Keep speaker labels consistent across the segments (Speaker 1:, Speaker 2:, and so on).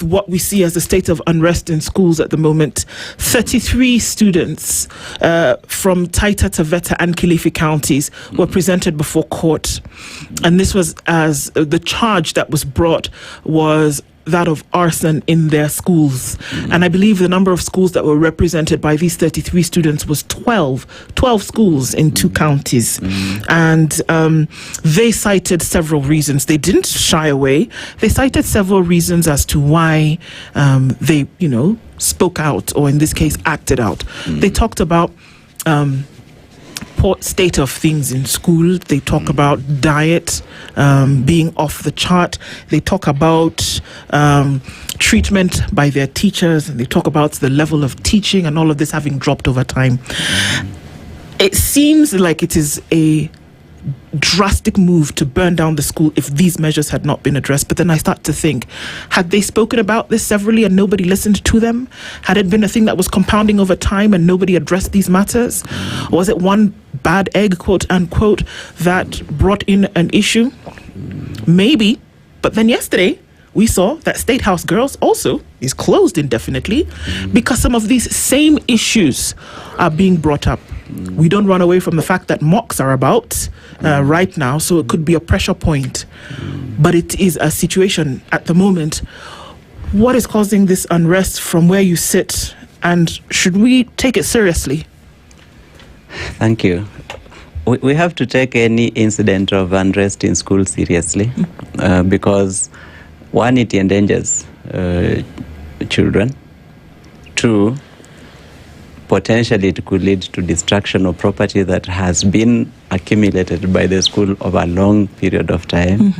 Speaker 1: what we see as a state of unrest in schools at the moment. 33 students from Taita, Taveta and Kilifi counties were presented before court. And this was as the charge that was brought was that of arson in their schools. And I believe the number of schools that were represented by these 33 students was 12 schools in 2 counties. And they cited several reasons. They didn't shy away. They cited several reasons as to why they, spoke out, or in this case, acted out. They talked about poor state of things in school. They talk about diet being off the chart. They talk about treatment by their teachers, and they talk about the level of teaching and all of this having dropped over time. It seems like it is a drastic move to burn down the school if these measures had not been addressed. But then I start to think, had they spoken about this severally and nobody listened to them? Had it been a thing that was compounding over time and nobody addressed these matters? Or was it one bad egg, quote unquote, that brought in an issue? Maybe. But then yesterday we saw that State House Girls also is closed indefinitely because some of these same issues are being brought up. We don't run away from the fact that mocks are about right now, so it could be a pressure point. But it is a situation at the moment. What is causing this unrest from where you sit, and should we take it seriously?
Speaker 2: Thank you. We have to take any incident of unrest in school seriously because, one, it endangers children. 2, potentially it could lead to destruction of property that has been accumulated by the school over a long period of time.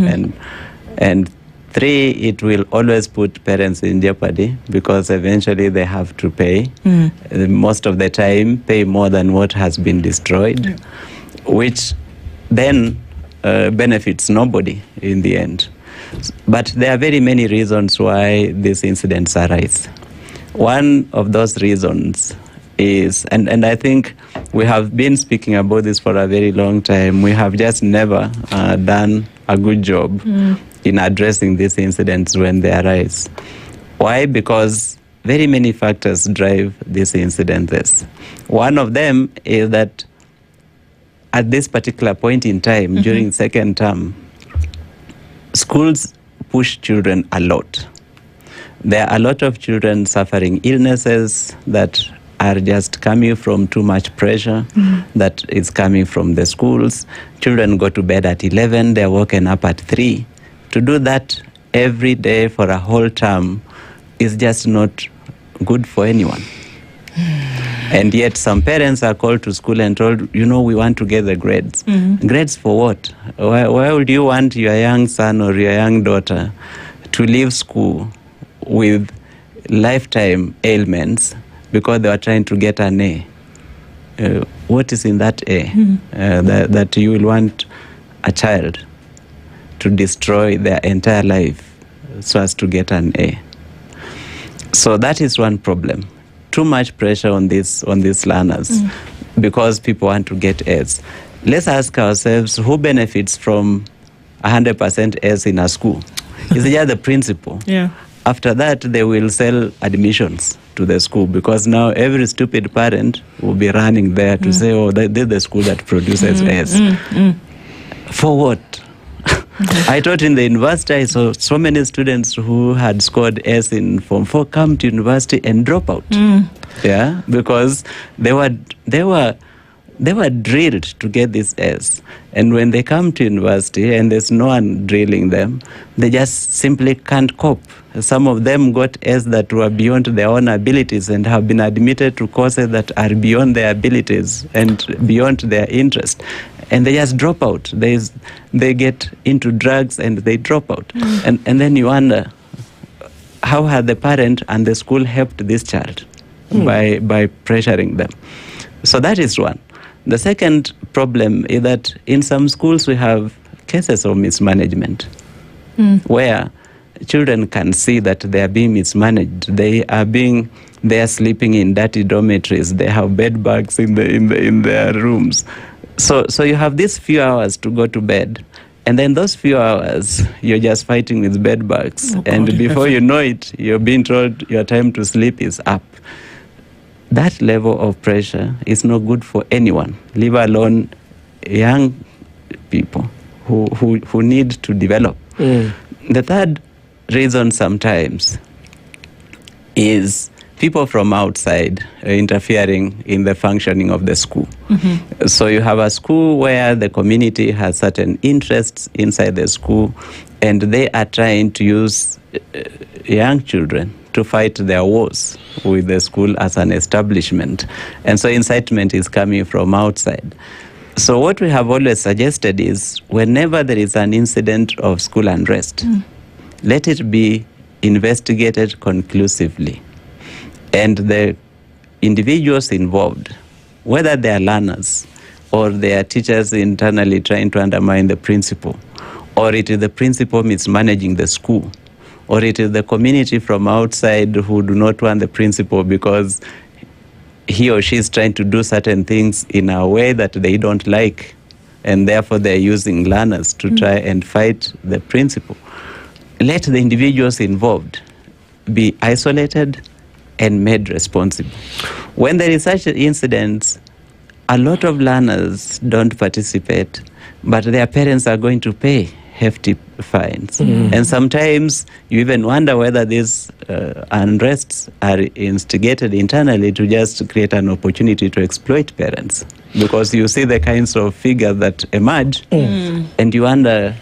Speaker 2: And 3, it will always put parents in jeopardy because eventually they have to pay, most of the time, pay more than what has been destroyed, which then benefits nobody in the end. But there are very many reasons why these incidents arise. One of those reasons is, and I think we have been speaking about this for a very long time, we have just never done a good job in addressing these incidents when they arise. Why? Because very many factors drive these incidents. One of them is that at this particular point in time, during second term, schools push children a lot. There are a lot of children suffering illnesses that are just coming from too much pressure that is coming from the schools. Children go to bed at 11, they're woken up at 3. To do that every day for a whole term is just not good for anyone. And yet some parents are called to school and told, we want to get the grades. Grades for what? Why would you want your young son or your young daughter to leave school with lifetime ailments because they are trying to get an A? What is in that A that you will want a child to destroy their entire life so as to get an A? So that is one problem. Too much pressure on these learners because people want to get A's. Let's ask ourselves, who benefits from 100% A's in a school? Is it just the principal?
Speaker 1: Yeah.
Speaker 2: After that, they will sell admissions to the school because now every stupid parent will be running there to say, oh, this is the school that produces A's. For what? I taught in the university, I saw so many students who had scored A's in Form 4 come to university and drop out. Yeah, because they were drilled to get this A's. And when they come to university and there's no one drilling them, they just simply can't cope. Some of them got A's that were beyond their own abilities and have been admitted to courses that are beyond their abilities and beyond their interest. And they just drop out. They get into drugs and they drop out. And then you wonder, how had the parent and the school helped this child by pressuring them? So that is one. The second problem is that in some schools we have cases of mismanagement where children can see that they are being mismanaged. They are sleeping in dirty dormitories. They have bed bugs in their rooms. So you have these few hours to go to bed, And then those few hours, you're just fighting with bed bugs.
Speaker 1: Oh,
Speaker 2: and
Speaker 1: God.
Speaker 2: before you know it, you're being told your time to sleep is up. That level of pressure is not good for anyone, leave alone young people who need to develop. The third reason sometimes is people from outside interfering in the functioning of the school. So you have a school where the community has certain interests inside the school, and they are trying to use young children to fight their wars with the school as an establishment. And so incitement is coming from outside. So what we have always suggested is whenever there is an incident of school unrest, let it be investigated conclusively. And the individuals involved, whether they are learners or they are teachers internally trying to undermine the principal, or it is the principal mismanaging the school, or it is the community from outside who do not want the principal because he or she is trying to do certain things in a way that they don't like, and therefore they're using learners to try and fight the principal. Let the individuals involved be isolated and made responsible. When there is such incidents, a lot of learners don't participate, but their parents are going to pay hefty fines. And sometimes you even wonder whether these unrests are instigated internally to just create an opportunity to exploit parents. Because you see the kinds of figures that emerge, and you wonder